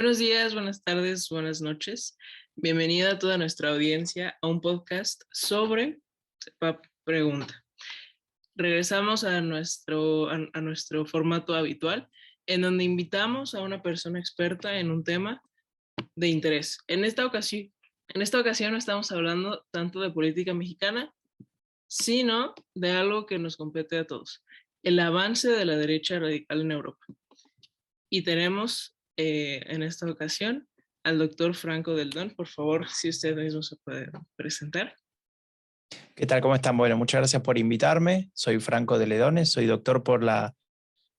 Buenos días, buenas tardes, buenas noches. Bienvenida a toda nuestra audiencia a un podcast sobre Sepa Pregunta. Regresamos a nuestro formato habitual, en donde invitamos a una persona experta en un tema de interés. En esta ocasión no estamos hablando tanto de política mexicana, sino de algo que nos compete a todos: el avance de la derecha radical en Europa. Y tenemos en esta ocasión al doctor Franco Del Don. Por favor, si usted mismo se puede presentar. ¿Qué tal? ¿Cómo están? Bueno, muchas gracias por invitarme. Soy Franco de Ledones, soy doctor por la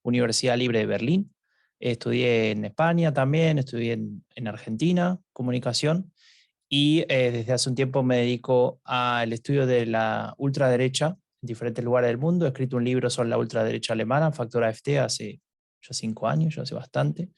Universidad Libre de Berlín. Estudié en España también, estudié en Argentina, comunicación, y desde hace un tiempo me dedico al estudio de la ultraderecha en diferentes lugares del mundo. He escrito un libro sobre la ultraderecha alemana, Factor AfD, hace ya 5 años, ya hace bastante.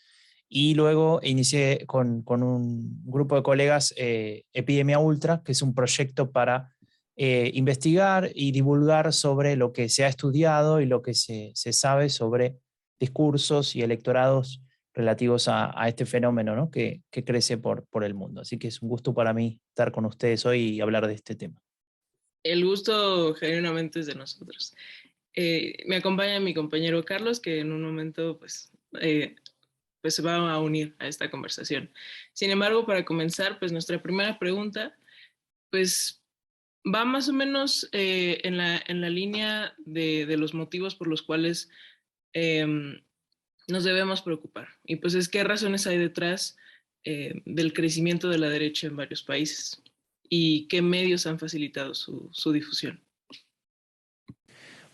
Y luego inicié con un grupo de colegas Epidemia Ultra, que es un proyecto para investigar y divulgar sobre lo que se ha estudiado y lo que se sabe sobre discursos y electorados relativos a este fenómeno, ¿no? que crece por el mundo. Así que es un gusto para mí estar con ustedes hoy y hablar de este tema. El gusto genuinamente es de nosotros. Me acompaña mi compañero Carlos, que en un momento pues se va a unir a esta conversación. Sin embargo, para comenzar, pues nuestra primera pregunta pues va más o menos en la línea de los motivos por los cuales eh, nos debemos preocupar. Y pues es qué razones hay detrás del crecimiento de la derecha en varios países y qué medios han facilitado su difusión.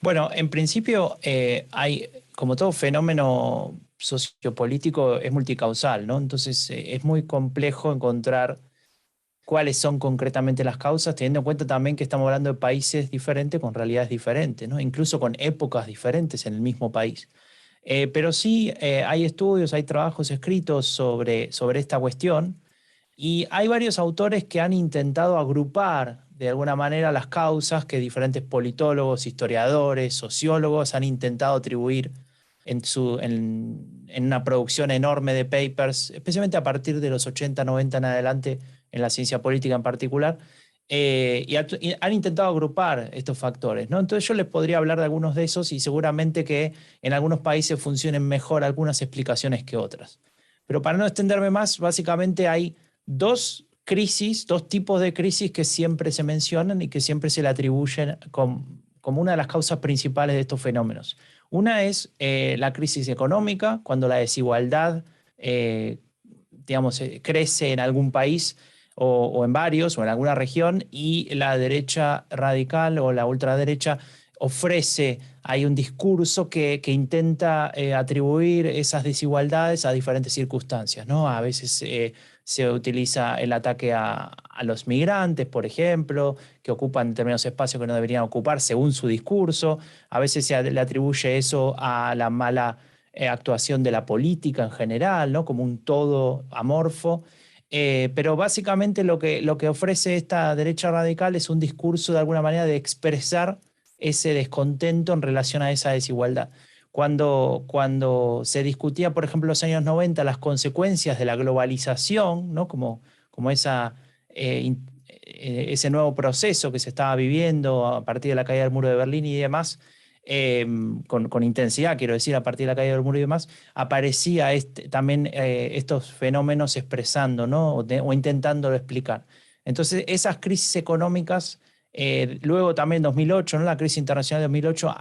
Bueno, en principio hay, como todo fenómeno sociopolítico, es multicausal, ¿no? Entonces es muy complejo encontrar cuáles son concretamente las causas, teniendo en cuenta también que estamos hablando de países diferentes con realidades diferentes, ¿no? Incluso con épocas diferentes en el mismo país. Pero sí hay estudios, hay trabajos escritos sobre esta cuestión, y hay varios autores que han intentado agrupar de alguna manera las causas que diferentes politólogos, historiadores, sociólogos han intentado atribuir en una producción enorme de papers, especialmente a partir de los 80, 90 en adelante, en la ciencia política en particular, y han intentado agrupar estos factores, ¿no? Entonces yo les podría hablar de algunos de esos y seguramente que en algunos países funcionen mejor algunas explicaciones que otras. Pero para no extenderme más, básicamente hay dos crisis, dos tipos de crisis que siempre se mencionan y que siempre se le atribuyen como una de las causas principales de estos fenómenos. Una es la crisis económica, cuando la desigualdad digamos, crece en algún país o en varios o en alguna región, y la derecha radical o la ultraderecha ofrece, hay un discurso que intenta atribuir esas desigualdades a diferentes circunstancias, ¿no? A veces se utiliza el ataque a los migrantes, por ejemplo, que ocupan determinados espacios que no deberían ocupar según su discurso. A veces le atribuye eso a la mala actuación de la política en general, ¿no? Como un todo amorfo. Pero básicamente lo que ofrece esta derecha radical es un discurso de alguna manera de expresar ese descontento en relación a esa desigualdad. Cuando se discutía, por ejemplo, en los años 90, las consecuencias de la globalización, ¿no? Como ese nuevo proceso que se estaba viviendo a partir de la caída del muro de Berlín y demás, con intensidad, quiero decir, a partir de la caída del muro y demás, aparecía también estos fenómenos expresando, ¿no? o intentándolo explicar. Entonces, esas crisis económicas, luego también 2008, ¿no? La crisis internacional de 2008,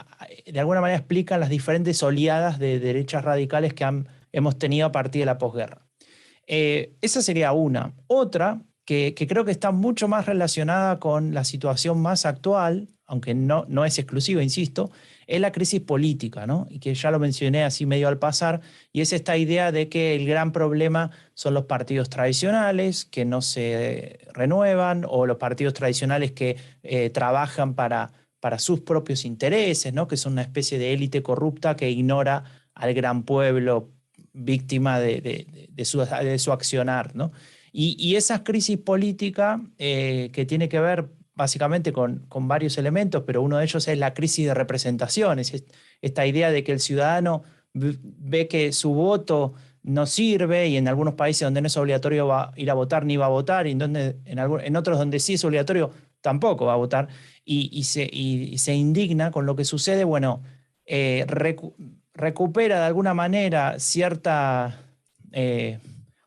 de alguna manera explican las diferentes oleadas de derechas radicales que hemos tenido a partir de la posguerra. Esa sería una. Otra, que creo que está mucho más relacionada con la situación más actual, aunque no es exclusiva, insisto, es la crisis política, ¿no? Y que ya lo mencioné así medio al pasar, y es esta idea de que el gran problema son los partidos tradicionales que no se renuevan, o los partidos tradicionales que trabajan para sus propios intereses, ¿no? Que son una especie de élite corrupta que ignora al gran pueblo víctima de su accionar, ¿no? Y esa crisis política que tiene que ver básicamente con varios elementos, pero uno de ellos es la crisis de representaciones, esta idea de que el ciudadano ve que su voto no sirve, y en algunos países donde no es obligatorio ir a votar ni va a votar, y en otros donde sí es obligatorio tampoco va a votar, y se indigna con lo que sucede, bueno, recupera de alguna manera cierta,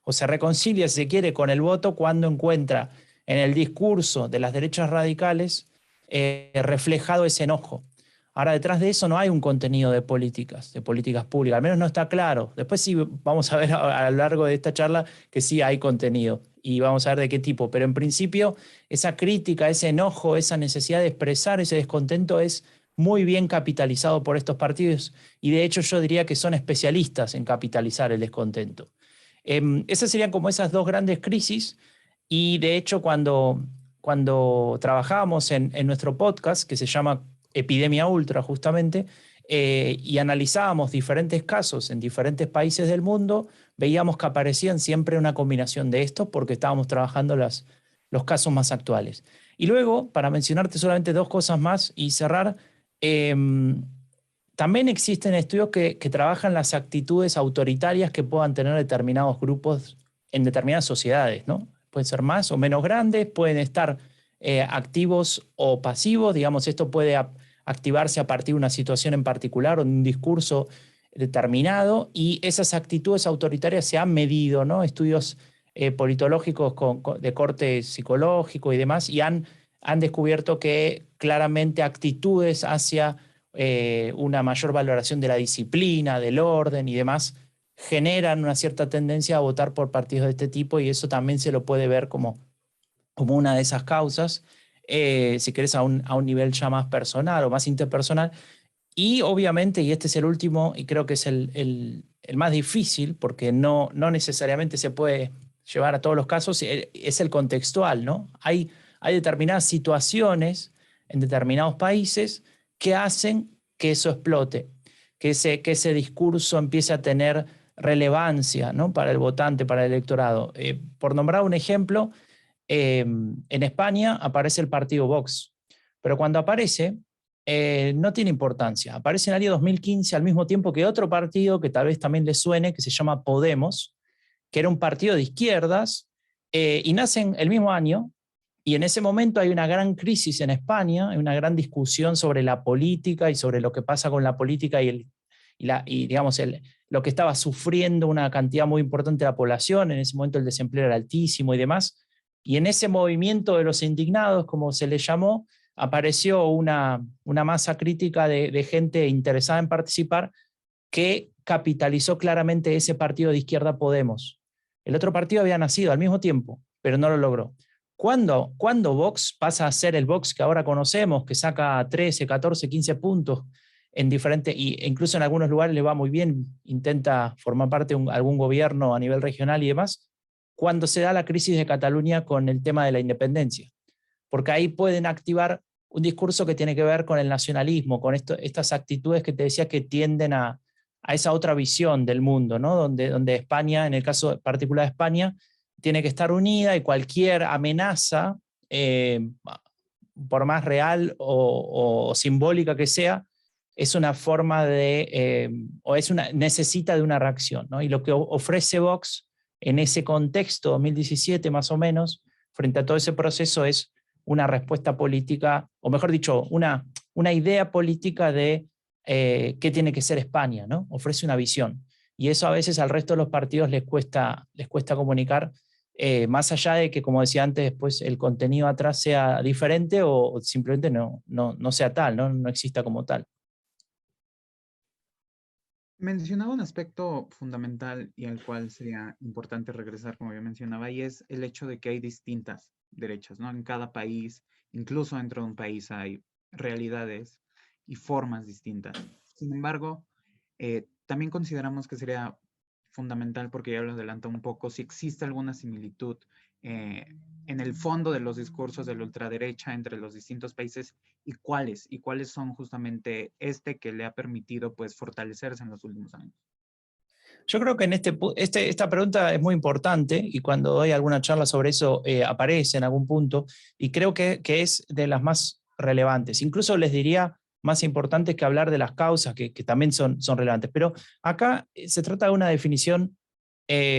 o se reconcilia, si se quiere, con el voto cuando encuentra en el discurso de las derechas radicales reflejado ese enojo. Ahora, detrás de eso no hay un contenido de políticas públicas, al menos no está claro. Después sí vamos a ver a lo largo de esta charla que sí hay contenido y vamos a ver de qué tipo, pero en principio esa crítica, ese enojo, esa necesidad de expresar ese descontento es muy bien capitalizado por estos partidos, y de hecho yo diría que son especialistas en capitalizar el descontento. Esas serían como esas dos grandes crisis, y de hecho cuando trabajábamos en nuestro podcast, que se llama Epidemia Ultra justamente, y analizábamos diferentes casos en diferentes países del mundo, veíamos que aparecían siempre una combinación de estos porque estábamos trabajando los casos más actuales. Y luego, para mencionarte solamente dos cosas más y cerrar, eh, también existen estudios que trabajan las actitudes autoritarias que puedan tener determinados grupos en determinadas sociedades, ¿no? Pueden ser más o menos grandes, pueden estar activos o pasivos, digamos, esto puede activarse a partir de una situación en particular o de un discurso determinado, y esas actitudes autoritarias se han medido, ¿no? Estudios politológicos de corte psicológico y demás, y han descubierto que claramente actitudes hacia una mayor valoración de la disciplina, del orden y demás, generan una cierta tendencia a votar por partidos de este tipo, y eso también se lo puede ver como una de esas causas, si querés a un nivel ya más personal o más interpersonal. Y obviamente, y este es el último, y creo que es el más difícil, porque no necesariamente se puede llevar a todos los casos, es el contextual, ¿no? Hay determinadas situaciones en determinados países que hacen que eso explote, que ese discurso empiece a tener relevancia, ¿no? Para el votante, para el electorado. Por nombrar un ejemplo, en España aparece el partido Vox, pero cuando aparece no tiene importancia. Aparece en el año 2015 al mismo tiempo que otro partido que tal vez también le suene, que se llama Podemos, que era un partido de izquierdas, y nacen el mismo año, y en ese momento hay una gran crisis en España, hay una gran discusión sobre la política y sobre lo que pasa con la política y digamos, lo que estaba sufriendo una cantidad muy importante de la población. En ese momento el desempleo era altísimo y demás, y en ese movimiento de los indignados, como se le llamó, apareció una masa crítica de gente interesada en participar, que capitalizó claramente ese partido de izquierda Podemos. El otro partido había nacido al mismo tiempo, pero no lo logró. Cuando Vox pasa a ser el Vox que ahora conocemos, que saca 13, 14, 15 puntos en diferentes, e incluso en algunos lugares le va muy bien, intenta formar parte de algún gobierno a nivel regional y demás, cuando se da la crisis de Cataluña con el tema de la independencia, porque ahí pueden activar un discurso que tiene que ver con el nacionalismo, con estas actitudes que te decía que tienden a esa otra visión del mundo, ¿no? Donde España, en el caso particular de España, tiene que estar unida, y cualquier amenaza, por más real o simbólica que sea, es una forma necesita de una reacción, ¿no? Y lo que ofrece Vox en ese contexto, 2017 más o menos, frente a todo ese proceso, es una respuesta política, o mejor dicho, una idea política de qué tiene que ser España, ¿no? Ofrece una visión. Y eso a veces al resto de los partidos les cuesta comunicar, más allá de que, como decía antes, después el contenido atrás sea diferente o simplemente no sea tal, no exista como tal. Mencionaba un aspecto fundamental y al cual sería importante regresar, como yo mencionaba, y es el hecho de que hay distintas derechas, ¿no? En cada país, incluso dentro de un país, hay realidades y formas distintas. Sin embargo, también consideramos que sería fundamental, porque ya lo adelanto un poco, si existe alguna similitud en el fondo de los discursos de la ultraderecha entre los distintos países, y cuáles son justamente que le ha permitido pues fortalecerse en los últimos años. Yo creo que esta pregunta es muy importante, y cuando doy alguna charla sobre eso aparece en algún punto, y creo que es de las más relevantes. Incluso les diría más importantes que hablar de las causas, que también son relevantes. Pero acá se trata de una definición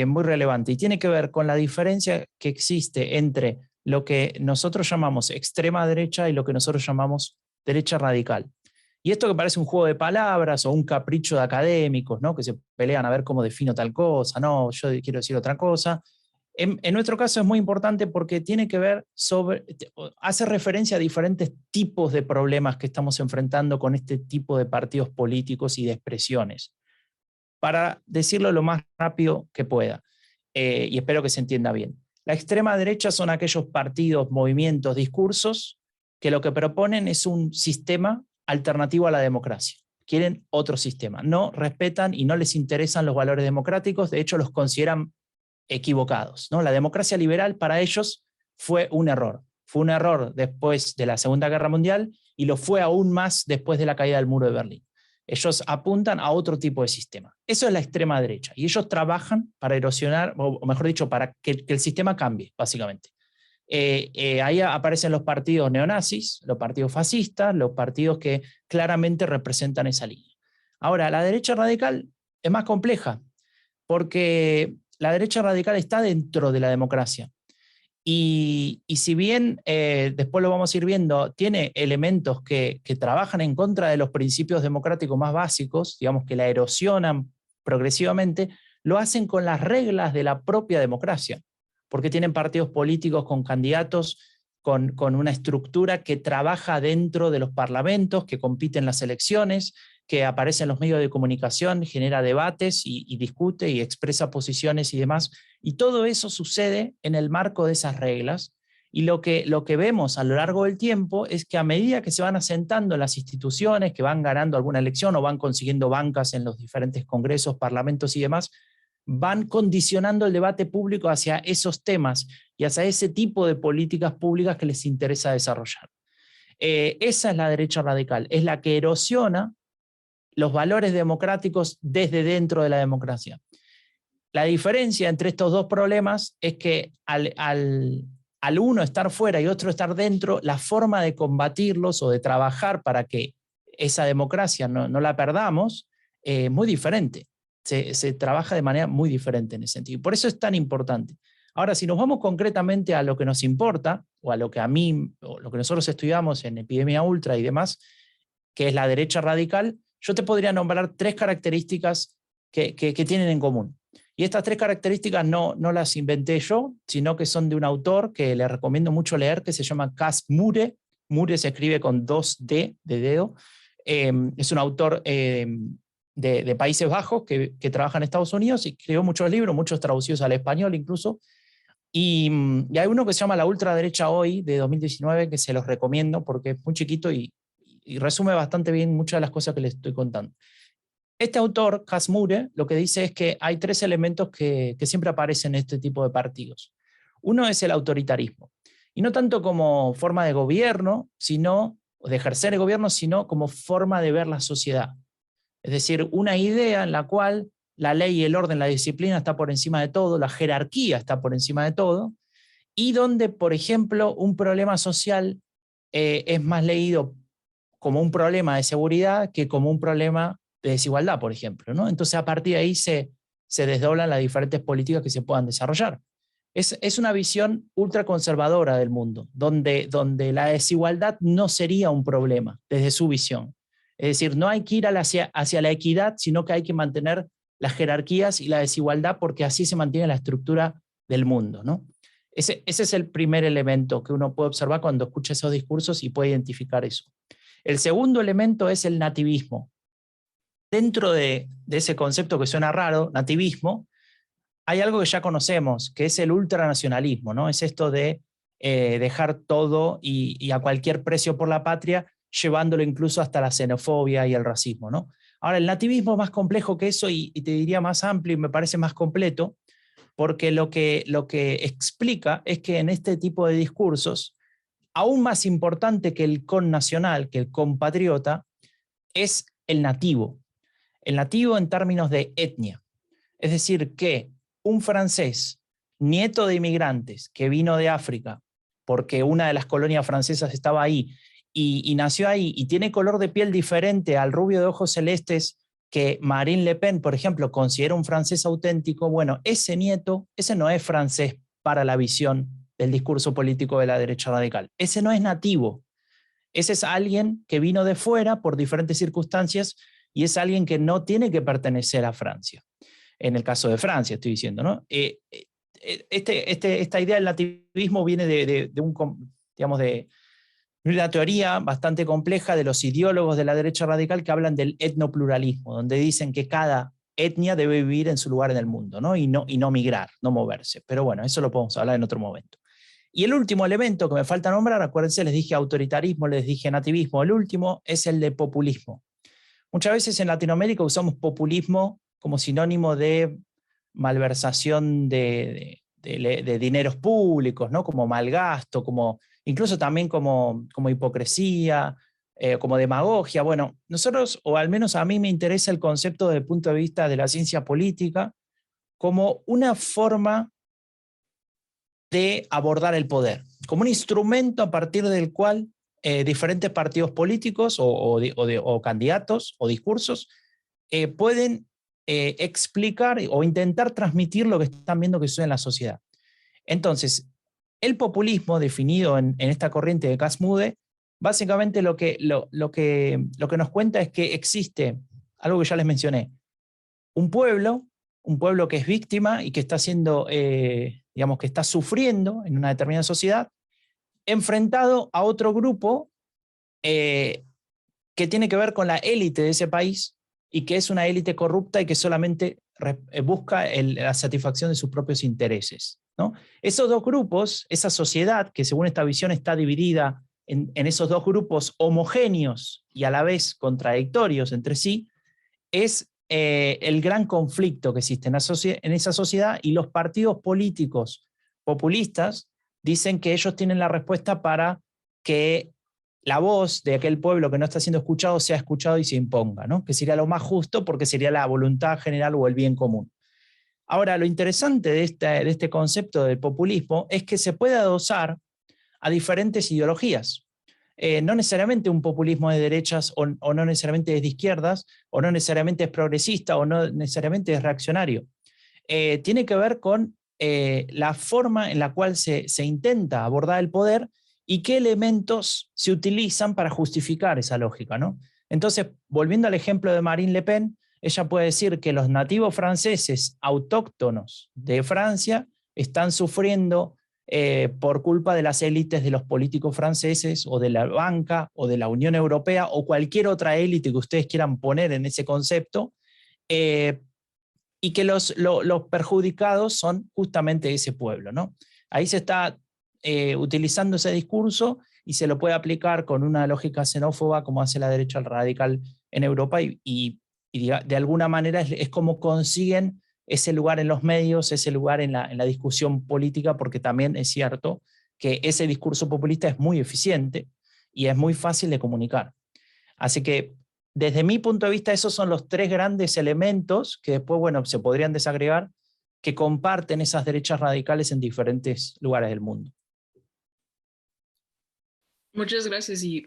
muy relevante y tiene que ver con la diferencia que existe entre lo que nosotros llamamos extrema derecha y lo que nosotros llamamos derecha radical. Y esto que parece un juego de palabras o un capricho de académicos, ¿no? Que se pelean a ver cómo defino tal cosa, no, yo quiero decir otra cosa. En nuestro caso es muy importante porque tiene que ver hace referencia a diferentes tipos de problemas que estamos enfrentando con este tipo de partidos políticos y de expresiones. Para decirlo lo más rápido que pueda, y espero que se entienda bien. La extrema derecha son aquellos partidos, movimientos, discursos que lo que proponen es un sistema alternativo a la democracia. Quieren otro sistema. No respetan y no les interesan los valores democráticos, de hecho los consideran equivocados, ¿no? La democracia liberal para ellos fue un error. Fue un error después de la Segunda Guerra Mundial y lo fue aún más después de la caída del muro de Berlín. Ellos apuntan a otro tipo de sistema. Eso es la extrema derecha. Y ellos trabajan para erosionar, o mejor dicho, para que el sistema cambie, básicamente. Ahí aparecen los partidos neonazis, los partidos fascistas, los partidos que claramente representan esa línea. Ahora, la derecha radical es más compleja, porque la derecha radical está dentro de la democracia. Y si bien, después lo vamos a ir viendo, tiene elementos que trabajan en contra de los principios democráticos más básicos, digamos que la erosionan progresivamente, lo hacen con las reglas de la propia democracia, porque tienen partidos políticos con candidatos, con una estructura que trabaja dentro de los parlamentos, que compite en las elecciones, que aparece en los medios de comunicación, genera debates y discute y expresa posiciones y demás. Y todo eso sucede en el marco de esas reglas. Y lo que vemos a lo largo del tiempo es que a medida que se van asentando las instituciones, que van ganando alguna elección o van consiguiendo bancas en los diferentes congresos, parlamentos y demás, van condicionando el debate público hacia esos temas y hacia ese tipo de políticas públicas que les interesa desarrollar. Esa es la derecha radical, es la que erosiona los valores democráticos desde dentro de la democracia. La diferencia entre estos dos problemas es que al uno estar fuera y otro estar dentro, la forma de combatirlos o de trabajar para que esa democracia no la perdamos es muy diferente. Se trabaja de manera muy diferente en ese sentido. Y por eso es tan importante. Ahora, si nos vamos concretamente a lo que nos importa, o a lo que a mí, o lo que nosotros estudiamos en Epidemia Ultra y demás, que es la derecha radical, yo te podría nombrar 3 características que tienen en común. Y estas 3 características no las inventé yo, sino que son de un autor que le recomiendo mucho leer, que se llama Cas Mure. Mure se escribe con 2D de dedo. Es un autor de Países Bajos que trabaja en Estados Unidos y escribió muchos libros, muchos traducidos al español incluso. Y hay uno que se llama La ultraderecha hoy, de 2019, que se los recomiendo porque es muy chiquito y resume bastante bien muchas de las cosas que les estoy contando. Este autor, Cas Mure, lo que dice es que hay 3 elementos que siempre aparecen en este tipo de partidos. Uno es el autoritarismo, y no tanto como forma de gobierno, sino de ejercer el gobierno, sino como forma de ver la sociedad. Es decir, una idea en la cual la ley y el orden, la disciplina está por encima de todo, la jerarquía está por encima de todo, y donde, por ejemplo, un problema social es más leído como un problema de seguridad que como un problema de desigualdad, por ejemplo, ¿no? Entonces, a partir de ahí se desdoblan las diferentes políticas que se puedan desarrollar. Es una visión ultraconservadora del mundo, donde la desigualdad no sería un problema desde su visión. Es decir, no hay que ir hacia la equidad, sino que hay que mantener las jerarquías y la desigualdad porque así se mantiene la estructura del mundo, ¿no? Ese es el primer elemento que uno puede observar cuando escucha esos discursos y puede identificar eso. El segundo elemento es el nativismo. Dentro de ese concepto que suena raro, nativismo, hay algo que ya conocemos, que es el ultranacionalismo, ¿no? Es esto de dejar todo y a cualquier precio por la patria, llevándolo incluso hasta la xenofobia y el racismo, ¿no? Ahora, el nativismo es más complejo que eso y te diría más amplio y me parece más completo, porque lo que explica es que en este tipo de discursos, aún más importante que el connacional, que el compatriota, es el nativo. El nativo en términos de etnia. Es decir, que un francés, nieto de inmigrantes, que vino de África, porque una de las colonias francesas estaba ahí, y nació ahí, y tiene color de piel diferente al rubio de ojos celestes que Marine Le Pen, por ejemplo, considera un francés auténtico, bueno, ese nieto, ese no es francés para la visión del discurso político de la derecha radical. Ese no es nativo. Ese es alguien que vino de fuera por diferentes circunstancias y es alguien que no tiene que pertenecer a Francia. En el caso de Francia, estoy diciendo, ¿no? Esta idea del nativismo viene digamos, de una teoría bastante compleja de los ideólogos de la derecha radical que hablan del etnopluralismo, donde dicen que cada etnia debe vivir en su lugar en el mundo, ¿no? Y no migrar, no moverse. Pero bueno, eso lo podemos hablar en otro momento. Y el último elemento que me falta nombrar, acuérdense, les dije autoritarismo, les dije nativismo, el último es el de populismo. Muchas veces en Latinoamérica usamos populismo como sinónimo de malversación de dineros públicos, ¿no? Como malgasto, incluso también como hipocresía, como demagogia. Bueno, nosotros, o al menos a mí me interesa el concepto desde el punto de vista de la ciencia política como una forma de abordar el poder, como un instrumento a partir del cual diferentes partidos políticos o candidatos o discursos pueden explicar o intentar transmitir lo que están viendo que sucede en la sociedad. Entonces, el populismo definido en esta corriente de Casmude, básicamente lo que nos cuenta es que existe, algo que ya les mencioné, un pueblo que es víctima y que está siendo, digamos, que está sufriendo en una determinada sociedad, enfrentado a otro grupo que tiene que ver con la élite de ese país y que es una élite corrupta y que solamente busca la satisfacción de sus propios intereses, ¿no? Esos dos grupos, esa sociedad que según esta visión está dividida en esos dos grupos homogéneos y a la vez contradictorios entre sí, es el gran conflicto que existe en esa sociedad, y los partidos políticos populistas dicen que ellos tienen la respuesta para que la voz de aquel pueblo que no está siendo escuchado sea escuchado y se imponga, ¿no? Que sería lo más justo porque sería la voluntad general o el bien común. Ahora, lo interesante de este concepto del populismo es que se puede adosar a diferentes ideologías. No necesariamente un populismo de derechas o no necesariamente es de izquierdas, o no necesariamente es progresista o no necesariamente es reaccionario. Tiene que ver con la forma en la cual se intenta abordar el poder y qué elementos se utilizan para justificar esa lógica, ¿no? Entonces, volviendo al ejemplo de Marine Le Pen, ella puede decir que los nativos franceses autóctonos de Francia están sufriendo por culpa de las élites de los políticos franceses o de la banca o de la Unión Europea o cualquier otra élite que ustedes quieran poner en ese concepto, y que los perjudicados son justamente ese pueblo, ¿no? Ahí se está utilizando ese discurso y se lo puede aplicar con una lógica xenófoba como hace la derecha radical en Europa y de alguna manera es como consiguen ese lugar en los medios, ese lugar en la discusión política, porque también es cierto que ese discurso populista es muy eficiente y es muy fácil de comunicar. Así que desde mi punto de vista esos son los tres grandes elementos que después, bueno, se podrían desagregar, que comparten esas derechas radicales en diferentes lugares del mundo. Muchas gracias. Y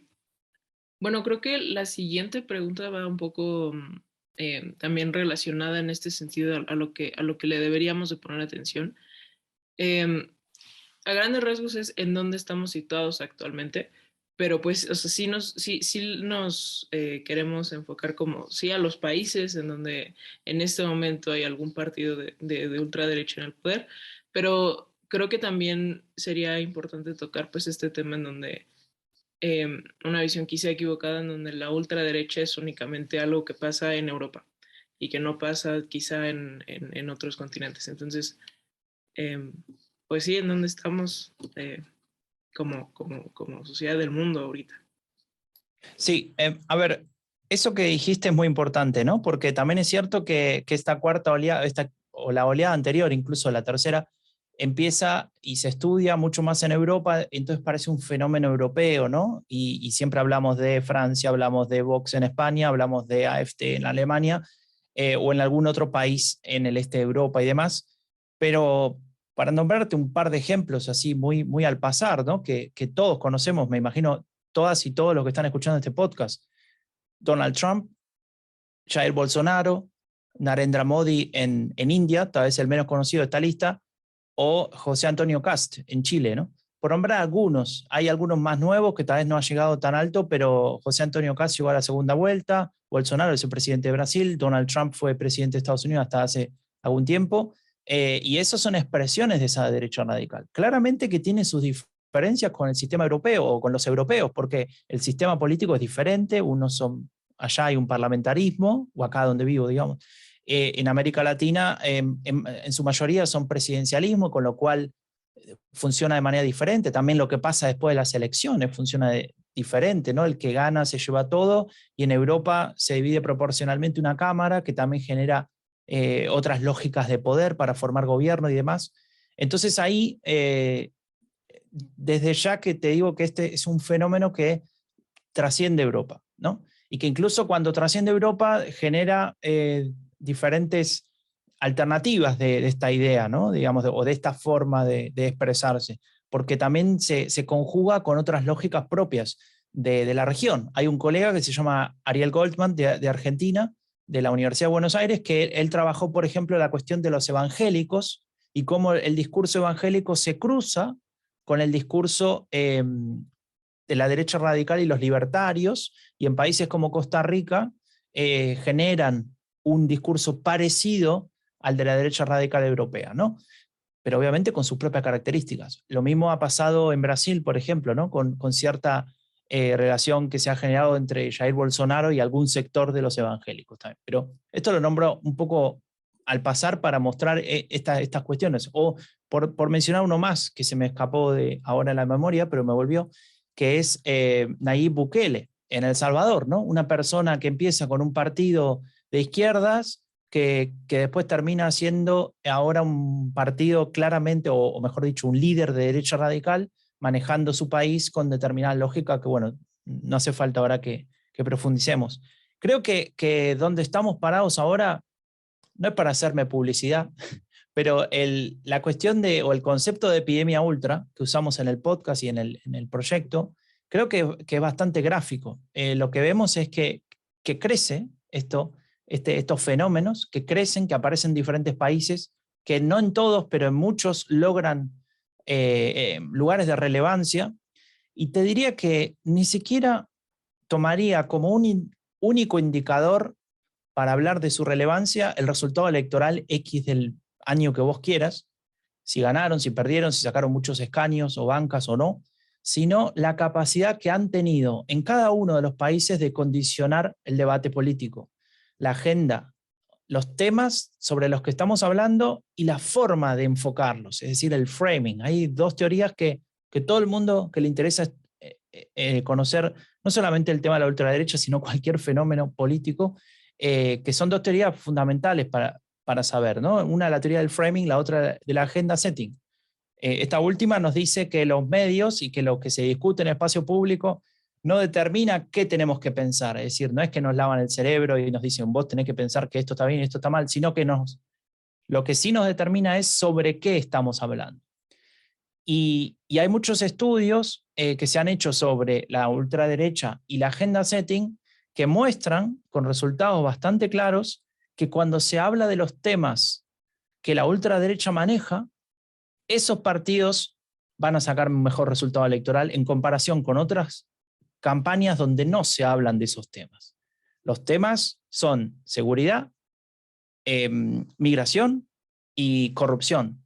bueno, creo que la siguiente pregunta va un poco también relacionada en este sentido a lo que le deberíamos de poner atención. A grandes rasgos es en dónde estamos situados actualmente, pero pues, o sea, sí nos queremos enfocar como, sí, a los países en donde en este momento hay algún partido de ultraderecha en el poder, pero creo que también sería importante tocar pues este tema en donde una visión quizá equivocada en donde la ultraderecha es únicamente algo que pasa en Europa y que no pasa quizá en otros continentes. Entonces, pues sí, en donde estamos como sociedad del mundo ahorita. Sí, a ver, eso que dijiste es muy importante, ¿no? Porque también es cierto que esta cuarta oleada, o la oleada anterior, incluso la tercera, empieza y se estudia mucho más en Europa, entonces parece un fenómeno europeo, ¿no? Y siempre hablamos de Francia, hablamos de Vox en España, hablamos de AfD en Alemania, o en algún otro país en el este de Europa y demás, pero para nombrarte un par de ejemplos así muy, muy al pasar, ¿no? Que todos conocemos, me imagino, todas y todos los que están escuchando este podcast. Donald Trump Jair Bolsonaro, Narendra Modi en India, tal vez el menos conocido de esta lista, o José Antonio Kast en Chile, ¿no? Por nombrar algunos, hay algunos más nuevos que tal vez no han llegado tan alto, pero José Antonio Kast llegó a la segunda vuelta, Bolsonaro es el presidente de Brasil, Donald Trump fue presidente de Estados Unidos hasta hace algún tiempo, y esas son expresiones de esa derecha radical. Claramente que tiene sus diferencias con el sistema europeo o con los europeos, porque el sistema político es diferente, allá hay un parlamentarismo, o acá donde vivo, digamos. En América Latina, en su mayoría son presidencialismo, con lo cual funciona de manera diferente. También lo que pasa después de las elecciones funciona diferente, ¿no? El que gana se lleva todo, y en Europa se divide proporcionalmente una cámara que también genera otras lógicas de poder para formar gobierno y demás. Entonces ahí, desde ya que te digo que este es un fenómeno que trasciende Europa, ¿no? Y que incluso cuando trasciende Europa genera diferentes alternativas de esta idea, ¿no? Digamos, o de esta forma de expresarse, porque también se conjuga con otras lógicas propias de la región. Hay un colega que se llama Ariel Goldman de Argentina, de la Universidad de Buenos Aires, que él trabajó, por ejemplo, la cuestión de los evangélicos y cómo el discurso evangélico se cruza con el discurso de la derecha radical y los libertarios, y en países como Costa Rica generan un discurso parecido al de la derecha radical europea, ¿no? Pero obviamente con sus propias características. Lo mismo ha pasado en Brasil, por ejemplo, ¿no? Con cierta relación que se ha generado entre Jair Bolsonaro y algún sector de los evangélicos también. Pero esto lo nombro un poco al pasar para mostrar estas cuestiones. O por mencionar uno más que se me escapó ahora en la memoria, pero me volvió, que es Nayib Bukele en El Salvador, ¿no? Una persona que empieza con un partido de izquierdas que después termina siendo ahora un partido claramente, o mejor dicho, un líder de derecha radical, manejando su país con determinada lógica que, bueno, no hace falta ahora que profundicemos. Creo que donde estamos parados ahora no es para hacerme publicidad, pero la cuestión o el concepto de epidemia ultra que usamos en el podcast y en el proyecto, creo que es bastante gráfico. Lo que vemos es que crece estos fenómenos, que crecen, que aparecen en diferentes países, que no en todos, pero en muchos logran lugares de relevancia. Y te diría que ni siquiera tomaría como un único indicador para hablar de su relevancia el resultado electoral X del año que vos quieras, si ganaron, si perdieron, si sacaron muchos escaños o bancas o no, sino la capacidad que han tenido en cada uno de los países de condicionar el debate político, la agenda, los temas sobre los que estamos hablando y la forma de enfocarlos, es decir, el framing. Hay dos teorías que todo el mundo que le interesa conocer, no solamente el tema de la ultraderecha, sino cualquier fenómeno político, que son dos teorías fundamentales para saber, ¿no? Una la teoría del framing, la otra de la agenda setting. Esta última nos dice que los medios y que lo que se discute en el espacio público no determina qué tenemos que pensar, es decir, no es que nos lavan el cerebro y nos dicen vos tenés que pensar que esto está bien y esto está mal, sino que lo que sí nos determina es sobre qué estamos hablando. Y hay muchos estudios que se han hecho sobre la ultraderecha y la agenda setting que muestran con resultados bastante claros que cuando se habla de los temas que la ultraderecha maneja, esos partidos van a sacar un mejor resultado electoral en comparación con otras campañas donde no se hablan de esos temas. Los temas son seguridad, migración y corrupción.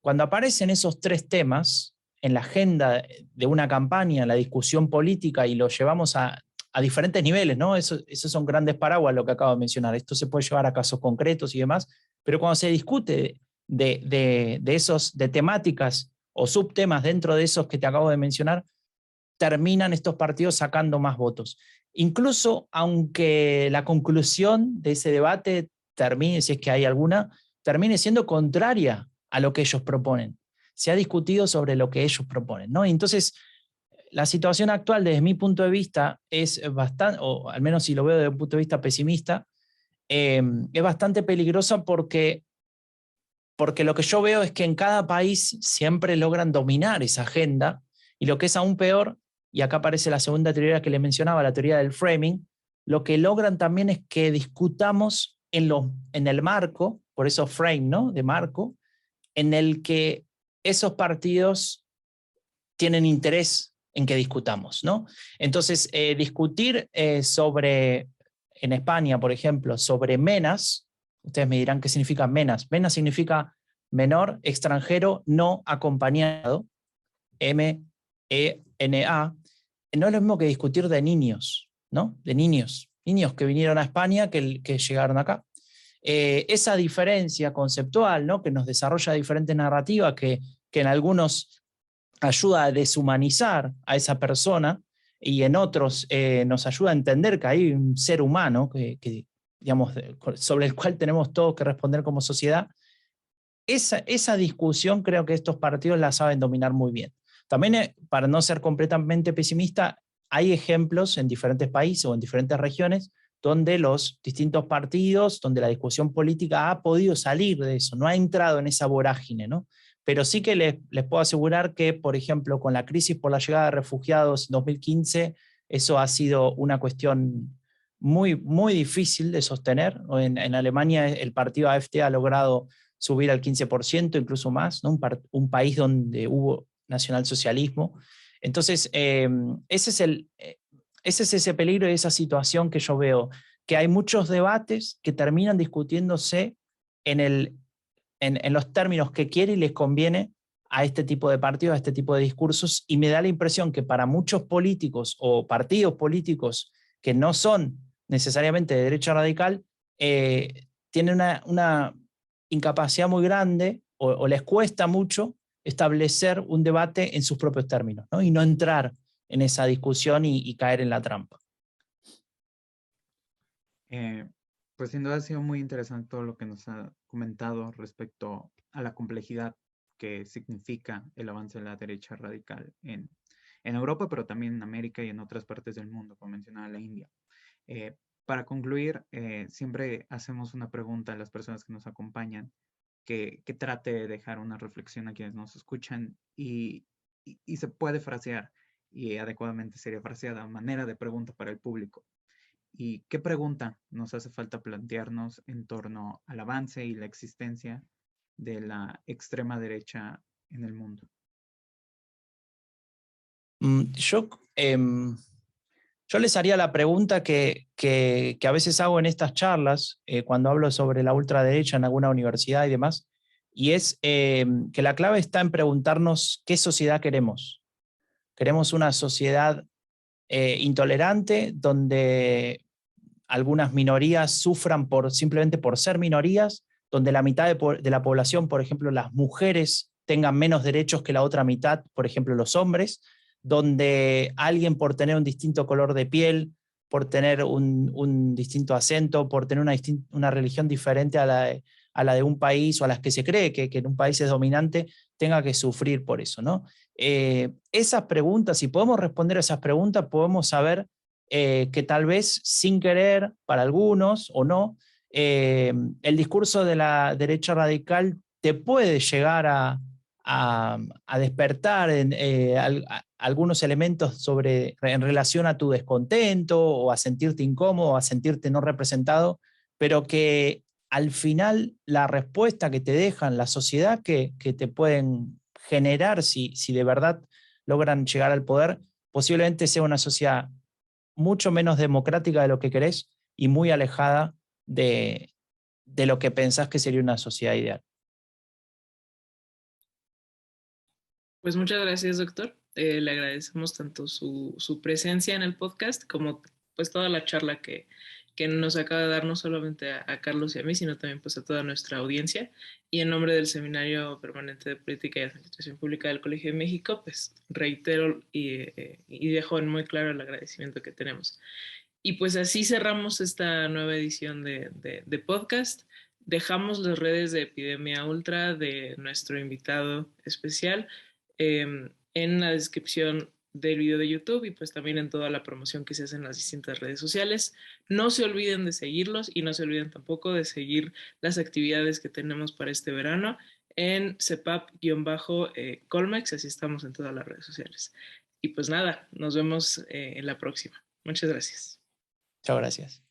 Cuando aparecen esos tres temas en la agenda de una campaña, la discusión política, y lo llevamos a diferentes niveles, ¿no? Esos son grandes paraguas lo que acabo de mencionar. Esto se puede llevar a casos concretos y demás, pero cuando se discute de temáticas o subtemas dentro de esos que te acabo de mencionar, terminan estos partidos sacando más votos. Incluso aunque la conclusión de ese debate termine, si es que hay alguna, termine siendo contraria a lo que ellos proponen. Se ha discutido sobre lo que ellos proponen, ¿no? Y entonces, la situación actual, desde mi punto de vista, es bastante, o al menos si lo veo desde un punto de vista pesimista, es bastante peligrosa porque lo que yo veo es que en cada país siempre logran dominar esa agenda, y lo que es aún peor, y acá aparece la segunda teoría que le mencionaba, la teoría del framing, lo que logran también es que discutamos en el marco, por eso frame, ¿no? De marco, en el que esos partidos tienen interés en que discutamos, ¿no? Entonces, discutir en España, por ejemplo, sobre menas, ustedes me dirán qué significa menas. Menas significa menor extranjero no acompañado, MENA. No es lo mismo que discutir de niños, ¿no? De niños que vinieron a España, que llegaron acá. Esa diferencia conceptual, ¿no? Que nos desarrolla diferentes narrativas, que en algunos ayuda a deshumanizar a esa persona y en otros nos ayuda a entender que hay un ser humano digamos, sobre el cual tenemos todos que responder como sociedad. Esa discusión creo que estos partidos la saben dominar muy bien. También, para no ser completamente pesimista, hay ejemplos en diferentes países o en diferentes regiones donde los distintos partidos, donde la discusión política ha podido salir de eso, no ha entrado en esa vorágine, ¿no? Pero sí que les puedo asegurar que, por ejemplo, con la crisis por la llegada de refugiados en 2015, eso ha sido una cuestión muy, muy difícil de sostener. En Alemania el partido AfD ha logrado subir al 15%, incluso más, ¿no? Un país donde hubo nacionalsocialismo. Entonces, ese es ese peligro y esa situación que yo veo, que hay muchos debates que terminan discutiéndose en los términos que quiere y les conviene a este tipo de partidos, a este tipo de discursos, y me da la impresión que para muchos políticos o partidos políticos que no son necesariamente de derecha radical, tienen una incapacidad muy grande o les cuesta mucho establecer un debate en sus propios términos, ¿no? Y no entrar en esa discusión y caer en la trampa. Pues sin duda ha sido muy interesante todo lo que nos ha comentado respecto a la complejidad que significa el avance de la derecha radical en Europa, pero también en América y en otras partes del mundo, como mencionaba la India. Para concluir, siempre hacemos una pregunta a las personas que nos acompañan que trate de dejar una reflexión a quienes nos escuchan y se puede frasear y adecuadamente sería fraseada a manera de pregunta para el público. ¿Y qué pregunta nos hace falta plantearnos en torno al avance y la existencia de la extrema derecha en el mundo? Yo les haría la pregunta que a veces hago en estas charlas, cuando hablo sobre la ultraderecha en alguna universidad y demás, y es que la clave está en preguntarnos qué sociedad queremos. ¿Queremos una sociedad intolerante donde algunas minorías sufran simplemente por ser minorías, donde la mitad de la población, por ejemplo, las mujeres, tengan menos derechos que la otra mitad, por ejemplo, los hombres, donde alguien por tener un distinto color de piel, por tener un distinto acento, por tener una religión diferente a la de un país o a las que se cree que en un país es dominante, tenga que sufrir por eso, ¿no? Esas preguntas, si podemos responder a esas preguntas, podemos saber que tal vez sin querer, para algunos o no, el discurso de la derecha radical te puede llegar a despertar algunos elementos en relación a tu descontento o a sentirte incómodo, o a sentirte no representado, pero que al final la respuesta que te dejan la sociedad que te pueden generar si de verdad logran llegar al poder, posiblemente sea una sociedad mucho menos democrática de lo que querés y muy alejada de lo que pensás que sería una sociedad ideal. Pues muchas gracias, doctor. Le agradecemos tanto su presencia en el podcast como pues toda la charla que nos acaba de dar no solamente a Carlos y a mí, sino también pues a toda nuestra audiencia. Y en nombre del Seminario Permanente de Política y Administración Pública del Colegio de México, pues reitero y dejo en muy claro el agradecimiento que tenemos. Y pues así cerramos esta nueva edición de podcast. Dejamos las redes de Epidemia Ultra de nuestro invitado especial en la descripción del video de YouTube y pues también en toda la promoción que se hace en las distintas redes sociales. No se olviden de seguirlos y no se olviden tampoco de seguir las actividades que tenemos para este verano en CEPAP-Colmex, así estamos en todas las redes sociales. Y pues nada, nos vemos en la próxima. Muchas gracias. Chao, gracias.